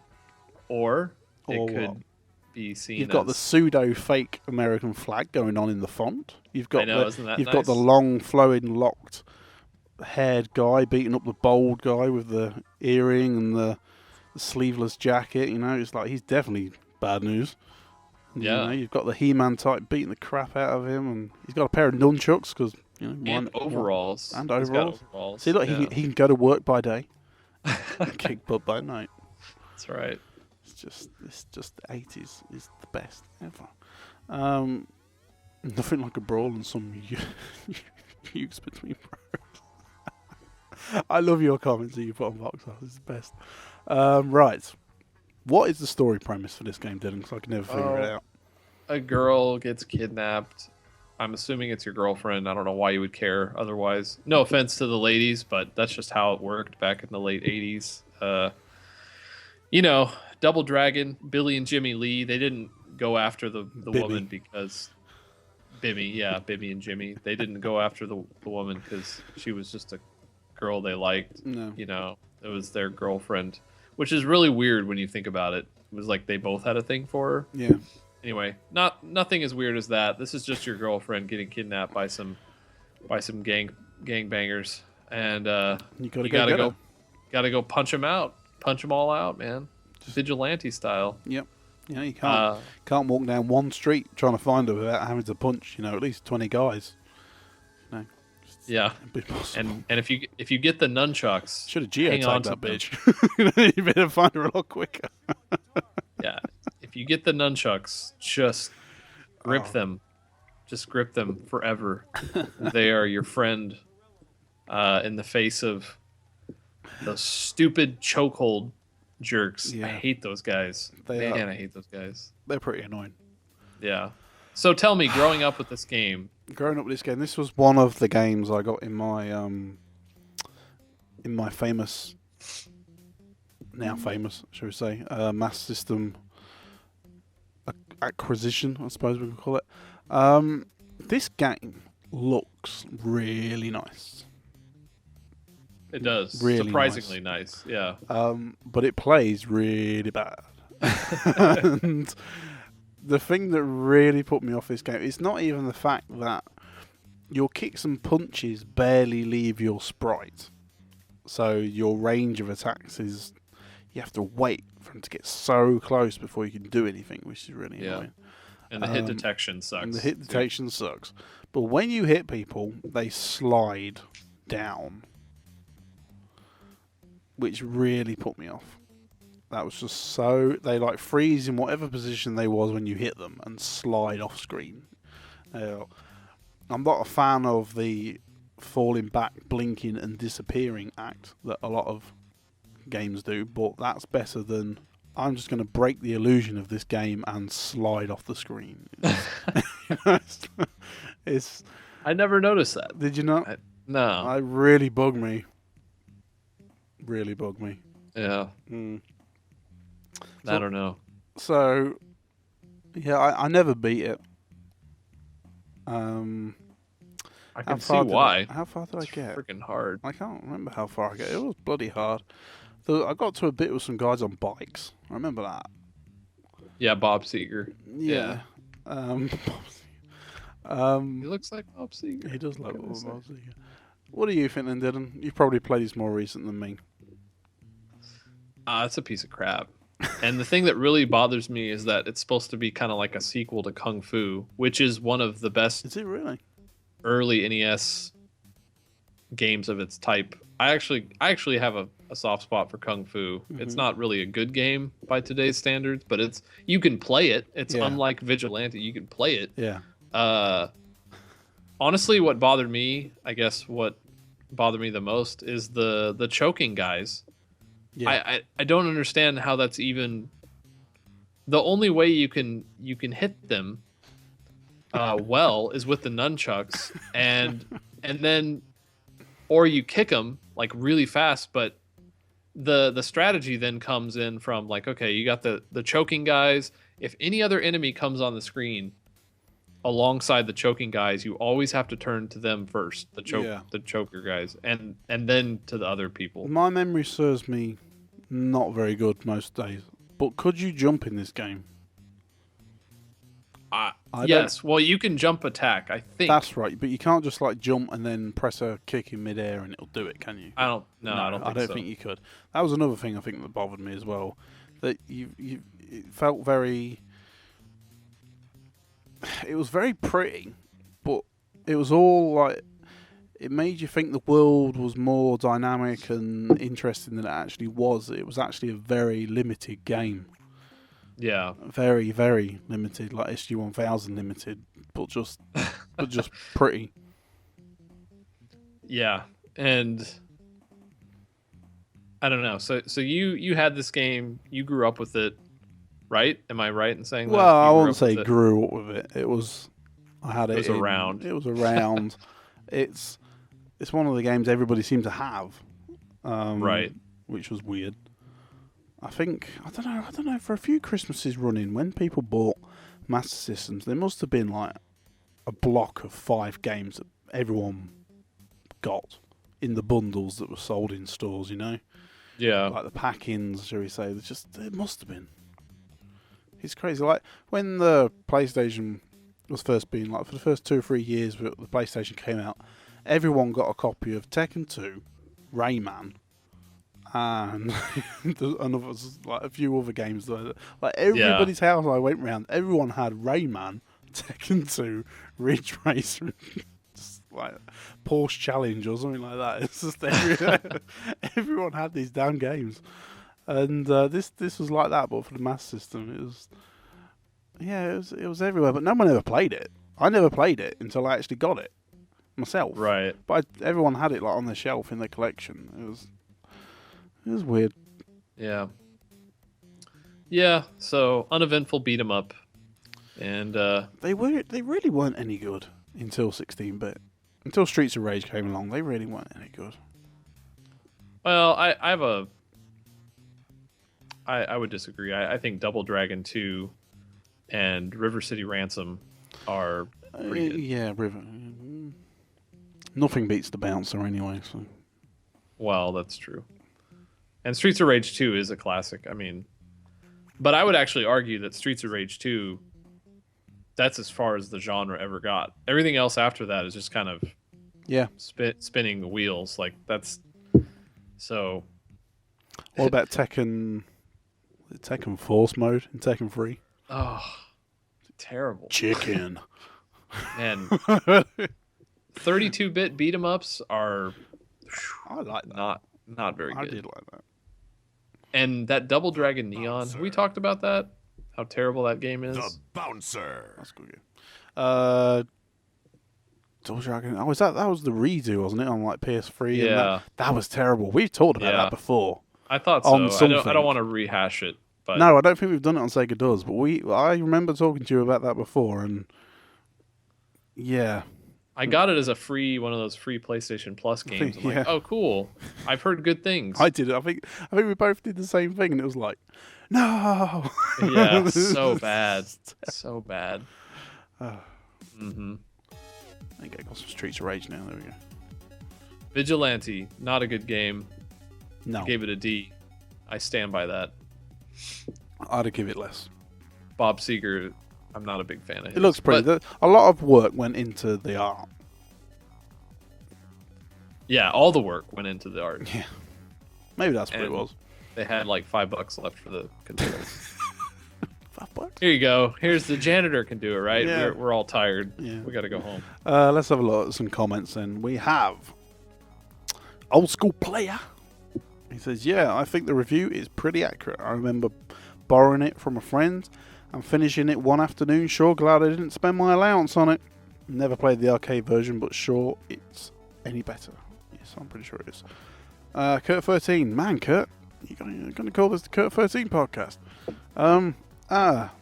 or it could be seen. You've got the pseudo fake American flag going on in the font. You've got got the long flowing locked haired guy beating up the bold guy with the earring and the sleeveless jacket. You know, it's like he's definitely bad news. Yeah. You know, you've got the He-Man type beating the crap out of him, and he's got a pair of nunchucks because and overalls. And overalls. See, look, he can go to work by day, and kick butt by night. That's right. It's just the 80s is the best ever. Nothing like a brawl and some use between bros. I love your comments that you put on Voxel. It's the best. Right. What is the story premise for this game, Dylan? Because I can never figure it out. A girl gets kidnapped. I'm assuming it's your girlfriend. I don't know why you would care otherwise. No offense to the ladies, but that's just how it worked back in the late 80s. Double Dragon, Billy and Jimmy Lee, they didn't go after the woman because... Bibby and Jimmy. They didn't go after the woman because she was just a girl they liked. No. It was their girlfriend. Which is really weird when you think about it. It was like they both had a thing for her. Yeah. Anyway, nothing as weird as that. This is just your girlfriend getting kidnapped by some gangbangers, and you gotta go punch them out, punch them all out, man. Vigilante style. Yep. Yeah, you can't walk down one street trying to find her without having to punch at least 20 guys. Yeah, and if you get the nunchucks, should have geotagged that bitch. You better find her a lot quicker. Yeah, if you get the nunchucks, just grip them, forever. They are your friend in the face of the stupid chokehold jerks. Yeah. I hate those guys. I hate those guys. They're pretty annoying. Yeah. So tell me, growing up with this game, this was one of the games I got in my famous, now famous, shall we say, Master System acquisition, I suppose we could call it. This game looks really nice. It does. Really surprisingly nice. Yeah. But it plays really bad. And the thing that really put me off this game is not even the fact that your kicks and punches barely leave your sprite. So your range of attacks is, you have to wait for them to get so close before you can do anything, which is really annoying. And the hit detection sucks. And the hit detection sucks. But when you hit people, they slide down, which really put me off. That was just so... They like freeze in whatever position they was when you hit them and slide off screen. I'm not a fan of the falling back, blinking and disappearing act that a lot of games do, but that's better than... I'm just going to break the illusion of this game and slide off the screen. It's... I never noticed that. Did you not? No. It really bugged me. Really bugged me. Yeah. I don't know. So, yeah, I never beat it. I can see why. How far did I get? Freaking hard. I can't remember how far I got. It was bloody hard. I got to a bit with some guys on bikes. I remember that. Yeah, Bob Seger. Yeah. He looks like Bob Seger. He does look like Bob Seger. What do you think then, Dylan? You've probably played this more recent than me. It's a piece of crap. And the thing that really bothers me is that it's supposed to be kind of like a sequel to Kung Fu, which is one of the best. Is it really? Early NES games of its type. I actually have a soft spot for Kung Fu. Mm-hmm. It's not really a good game by today's standards, but you can play it. It's unlike Vigilante. You can play it. Yeah. Honestly, what bothered me the most is the choking guys. Yeah. I don't understand how that's even the only way you can hit them well is with the nunchucks and then or you kick them like really fast, but the strategy then comes in from like, okay, you got the choking guys. If any other enemy comes on the screen alongside the choking guys, you always have to turn to them first, the choker guys, and then to the other people. My memory serves me not very good most days, but could you jump in this game? Yes. Well, you can jump attack, I think. That's right, but you can't just like jump and then press a kick in midair and it'll do it, can you? I don't think you could. That was another thing I think that bothered me as well. That it felt very... It was very pretty, but it was all like... It made you think the world was more dynamic and interesting than it actually was. It was actually a very limited game. Yeah. Very, very limited, like SG-1000 limited, but just pretty. Yeah, and I don't know. So you had this game, you grew up with it, right? Am I right in saying that? Well, I wouldn't say grew up with it. It was around. It was around. It's one of the games everybody seemed to have. Right. Which was weird. I don't know, for a few Christmases running, when people bought Master Systems, there must have been like a block of 5 games that everyone got in the bundles that were sold in stores, you know? Yeah. Like the pack-ins, shall we say. There must have been. It's crazy. Like, when the PlayStation was first being, like, for the first 2 or 3 years the PlayStation came out, everyone got a copy of Tekken 2, Rayman, and like a few other games. Like everybody's house I went round, everyone had Rayman, Tekken 2, Ridge Racer, just like Porsche Challenge or something like that. It's just everyone had these damn games, and this was like that, but for the Master System. It was everywhere, but no one ever played it. I never played it until I actually got it myself. Right. But everyone had it like on their shelf in their collection. It was weird. Yeah. Yeah. So uneventful beat 'em up, and they really weren't any good until 16-bit. Until Streets of Rage came along, they really weren't any good. Well, I would disagree. I think Double Dragon 2 and River City Ransom are pretty good. Yeah, River. Nothing beats the bouncer anyway. So. Well, that's true. And Streets of Rage 2 is a classic. I mean, but I would actually argue that Streets of Rage 2, that's as far as the genre ever got. Everything else after that is just kind of spinning the wheels. Like, that's... So... What about Tekken Force mode in Tekken 3? Oh, terrible. Chicken. And 32-bit beat 'em ups are I like that. Not very good. I did like that. And that Double Dragon Neon, have we talked about that? How terrible that game is? The Bouncer. That's a good game. Double Dragon. Oh, that was the redo, wasn't it? On like PS3. Yeah. And that was terrible. We've talked about that before. I thought so. I don't want to rehash it. But no, I don't think we've done it on Sega Does, but I remember talking to you about that before, and yeah. I got it as a one of those free PlayStation Plus games. I'm like, oh, cool. I've heard good things. I did it. I think we both did the same thing, and it was like, no. Yeah, so bad. So bad. Mm-hmm. I think I got some Streets of Rage now. There we go. Vigilante, not a good game. No. I gave it a D. I stand by that. I'd give it less. Bob Seger, I'm not a big fan of his. It looks pretty. A lot of work went into the art. Yeah, all the work went into the art. Yeah. Maybe that's what it was. They had like $5 left for the controls. $5? Here you go. Here's the janitor can do it, right? Yeah. We're all tired. Yeah. We got to go home. Let's have a look at some comments then. We have Old School Player. He says, yeah, I think the review is pretty accurate. I remember borrowing it from a friend and finishing it one afternoon. Sure, glad I didn't spend my allowance on it. Never played the arcade version, but sure it's any better. Yes, I'm pretty sure it is. Kurt 13. Man, Kurt, you're going to call this the Kurt 13 podcast. The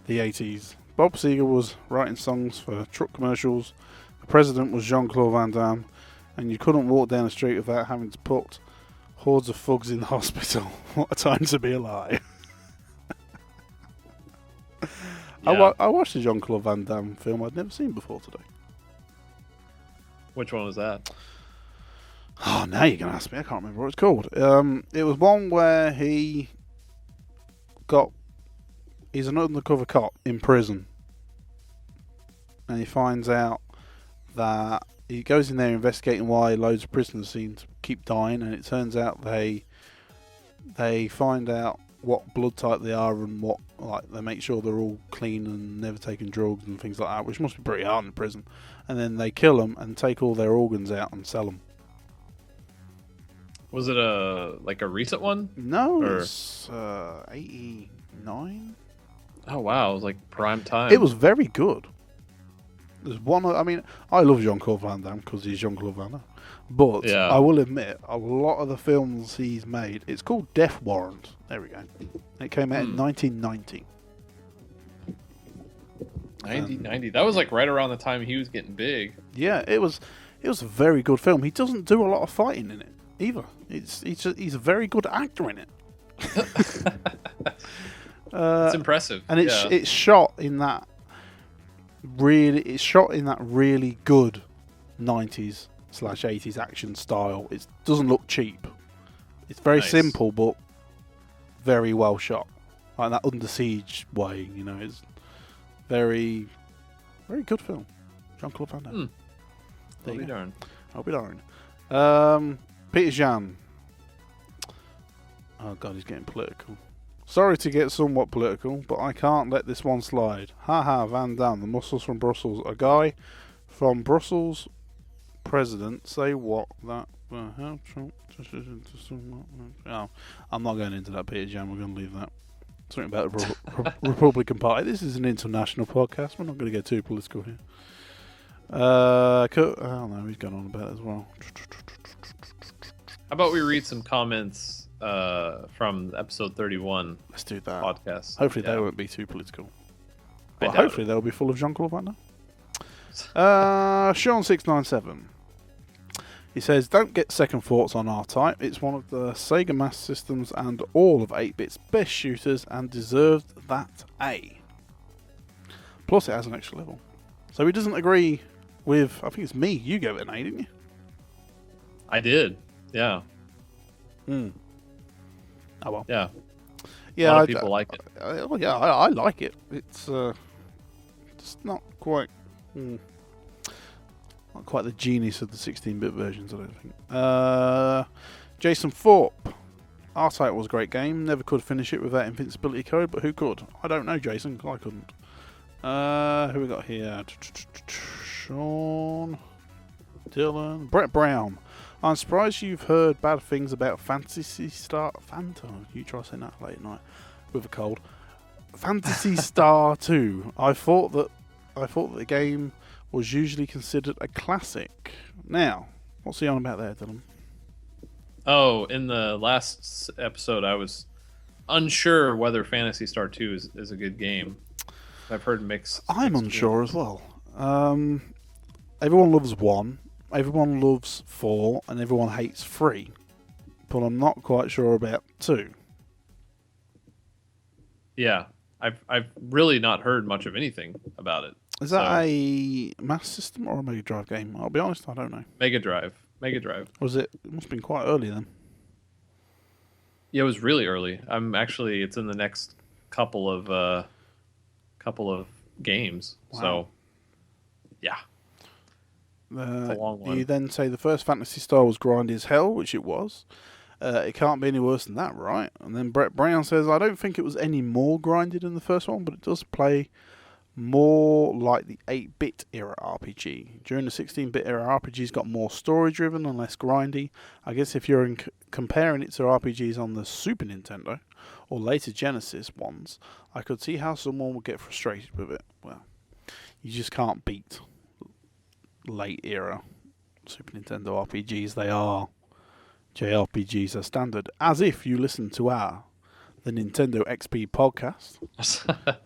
80s. Bob Seger was writing songs for truck commercials. The president was Jean-Claude Van Damme. And you couldn't walk down the street without having to put hordes of thugs in the hospital. What a time to be alive. Yeah. I watched the Jean-Claude Van Damme film I'd never seen before today. Which one was that? Oh, now you're going to ask me. I can't remember what it's called. It was one where he's an undercover cop in prison. And he finds out that he goes in there investigating why loads of prisoners seem to keep dying, and it turns out they find out what blood type they are and what, like, they make sure they're all clean and never taking drugs and things like that, which must be pretty hard in prison. And then they kill them and take all their organs out and sell them. Was it a recent one? No, it's 89. Oh wow, it was like prime time. It was very good. There's one. I mean, I love Jean-Claude Van Damme because he's Jean-Claude Van Damme. But yeah. I will admit, a lot of the films he's made, it's called Death Warrant. There we go. It came out in 1990. 1990. That was like right around the time he was getting big. Yeah, it was a very good film. He doesn't do a lot of fighting in it either. He's a very good actor in it. It's impressive. And it's shot in that really good 90s/80s action style. It doesn't look cheap. It's very simple but very well shot. Like that Under Siege way, you know, it's very, very good film. Jean-Claude Van Damme. I'll be darned. I'll be darned. Peter Jan. Oh god, he's getting political. Sorry to get somewhat political, but I can't let this one slide. Haha, Van Damme, the muscles from Brussels. A guy from Brussels, president, say what? That how Trump... Oh, I'm not going into that, Peter Jan. We're going to leave that. Something about the Republican Party. This is an international podcast. We're not going to get too political here. Oh no, he's gone on about it as well. How about we read some comments from episode 31? Let's do that. Podcast. Hopefully they won't be too political. I But doubt hopefully they'll be full of Jean-Claude Van Damme. Sean697. He says, don't get second thoughts on R-Type. It's one of the Sega Master System's and all of 8-bit's best shooters and deserved that A. Plus, it has an extra level. So he doesn't agree with. I think it's me. You gave it an A, didn't you? I did. Yeah. Oh well. Yeah. Yeah. A lot of people like it. I like it. It's just not quite. Not quite the genius of the 16-bit versions, I don't think. Jason Thorpe. R-Type was a great game. Never could finish it without invincibility code, but who could? I don't know, Jason. I couldn't. Who we got here? Sean. Dylan. Brett Brown. I'm surprised you've heard bad things about Fantasy Star... Phantom. You try saying that late at night with a cold. Fantasy Star 2. I thought that the game was usually considered a classic. Now, what's he on about there, Dylan? Oh, in the last episode, I was unsure whether Phantasy Star 2 is a good game. I've heard mixed. I'm unsure as well. Everyone loves 1, everyone loves 4, and everyone hates 3. But I'm not quite sure about 2. Yeah, I've really not heard much of anything about it. Is that a Master System or a Mega Drive game? I'll be honest, I don't know. Mega Drive. Was it? It must have been quite early then. Yeah, it was really early. It's in the next couple of games. Wow. So, yeah. It's a long one. You then say the first Fantasy Star was grindy as hell, which it was. It can't be any worse than that, right? And then Brett Brown says, I don't think it was any more grinded than the first one, but it does play more like the 8-bit era RPG. During the 16-bit era, RPGs got more story-driven and less grindy. I guess if you're comparing it to RPGs on the Super Nintendo or later Genesis ones, I could see how someone would get frustrated with it. Well, you just can't beat late era Super Nintendo RPGs. They are JRPGs as standard. As if you listen to the Nintendo XP podcast,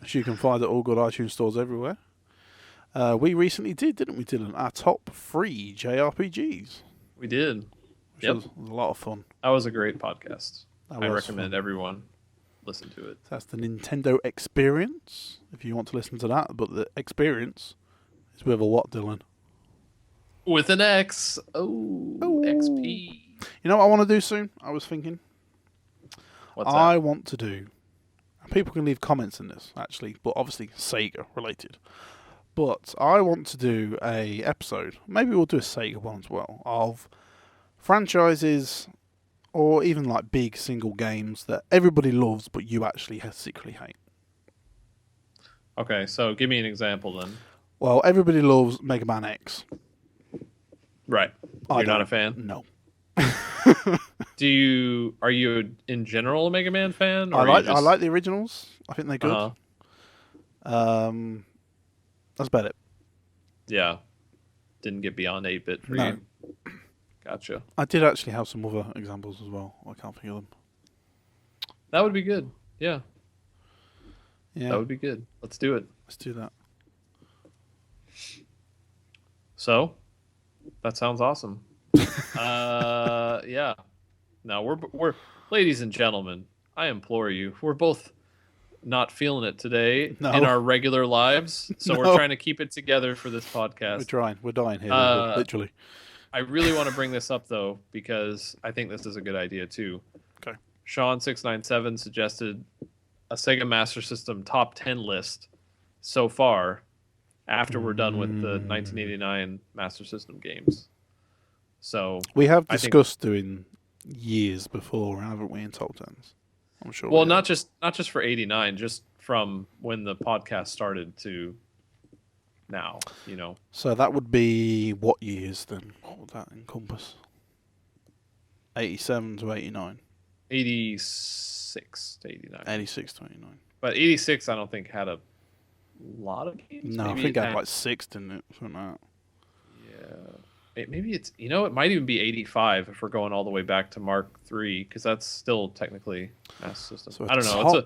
which you can find at all good iTunes stores everywhere. We recently did, didn't we, Dylan? Our top 3 JRPGs. We did. Which was a lot of fun. That was a great podcast. I recommend everyone listen to it. That's the Nintendo Experience, if you want to listen to that. But the Experience is with a what, Dylan? With an X. Oh, XP. You know what I want to do soon? I was thinking. What's that? I want to do, and people can leave comments in this, actually, but obviously Sega related. But I want to do a episode, maybe we'll do a Sega one as well, of franchises or even like big single games that everybody loves but you actually secretly hate. Okay, so give me an example then. Well, everybody loves Mega Man X. Right. You're not a fan? No. Are you in general a Mega Man fan? Or I like the originals. I think they're good. Uh-huh. That's about it. Yeah. Didn't get beyond 8-bit for you. Gotcha. I did actually have some other examples as well. I can't think of them. That would be good. Yeah. Yeah. That would be good. Let's do it. Let's do that. So, that sounds awesome. Yeah. Now we're ladies and gentlemen, I implore you. We're both not feeling it today in our regular lives, so we're trying to keep it together for this podcast. We're trying. We're dying here, literally. I really want to bring this up though because I think this is a good idea too. Okay. Sean697 suggested a Sega Master System top 10 list so far after we're done with the 1989 Master System games. So we have discussed doing years before, haven't we, in top 10s? I'm sure. Well, not just for 89, just from when the podcast started to now, you know. So that would be what years then? What would that encompass? 87 to 89. 86 to 89. 86 to 89. But 86, I don't think had a lot of games. No, maybe I think it had like 6, didn't it? Something like that. Yeah. Maybe it's, it might even be 85 if we're going all the way back to Mark III, because that's still technically Master System. So I don't know.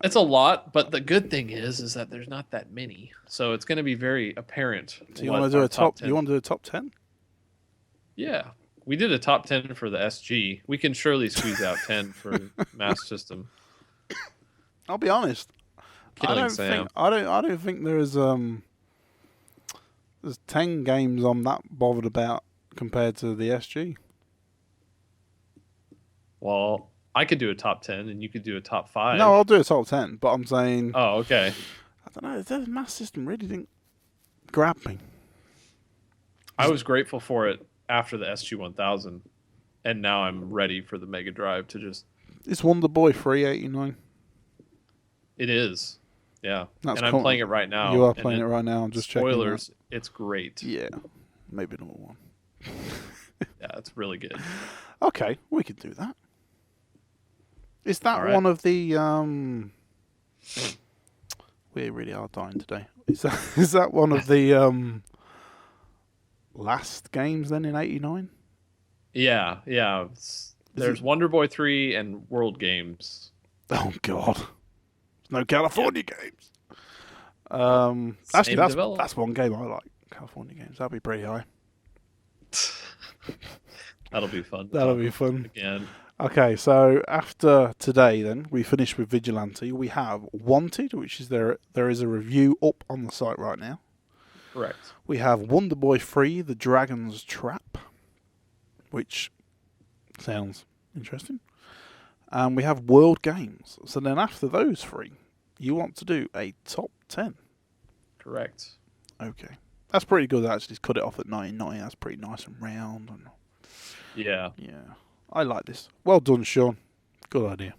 It's a lot, but the good thing is that there's not that many, so it's going to be very apparent. So you want to do a top 10? You want to do a top 10? Yeah, we did a top 10 for the SG. We can surely squeeze out 10 for Master System. I'll be honest. Killing Sam. I don't think there's 10 games I'm that bothered about compared to the SG. Well, I could do a top 10 and you could do a top 5. No, I'll do a top 10, but I'm saying... Oh, okay. I don't know, the Master System really didn't grab me. I was grateful for it after the SG-1000, and now I'm ready for the Mega Drive to just... It's Wonder Boy 389. It is. Yeah. That's and I'm playing it right now. You are playing it right now. I'm just checking. Spoilers, it's great. Yeah. Maybe number 1. Yeah, it's really good. Okay, we could do that. Is that right. one of the... We really are dying today. Is that one of the last games then in 89? Yeah. There's Wonder Boy 3 and World Games. Oh, God. No California games. Actually, that's one game I like. California games. That'd be pretty high. That'll be fun. That'll be fun. Again. Okay, so after today, then we finish with Vigilante. We have Wanted, which is there is a review up on the site right now. Correct. We have Wonder Boy 3: The Dragon's Trap, which sounds interesting. And we have World Games. So then after those 3, you want to do a top 10. Correct. Okay. That's pretty good, actually. Cut it off at 99. That's pretty nice and round. And yeah. Yeah. I like this. Well done, Sean. Good idea.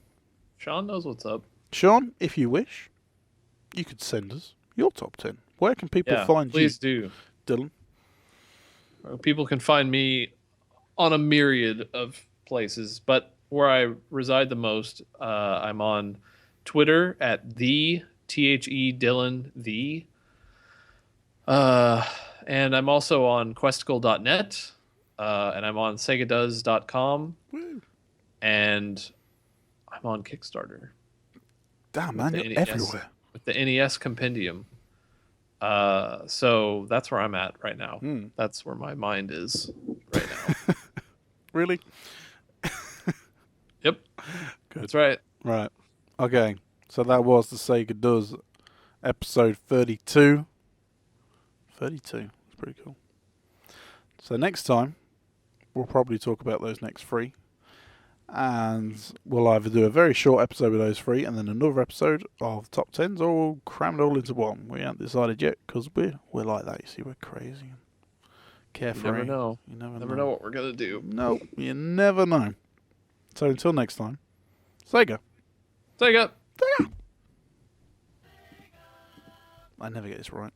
Sean knows what's up. Sean, if you wish, you could send us your top 10. Where can people find please do. Dylan? People can find me on a myriad of places, but where I reside the most, I'm on Twitter at the Dylan the. And I'm also on questicle.net, and I'm on segadoes.com, and I'm on Kickstarter. Damn, man, you're everywhere. With the NES Compendium. So that's where I'm at right now. That's where my mind is right now. Really? Yep. Good. That's right. Right. Okay. So that was the Sega Does episode 32. 32. That's pretty cool. So next time, we'll probably talk about those next 3. And we'll either do a very short episode with those 3 and then another episode of top 10s, or we'll cram it all into one. We haven't decided yet because we're like that. You see, we're crazy and carefree. You never know. You never know what we're going to do. No, you never know. So until next time, Sega. Sega. I never get this right.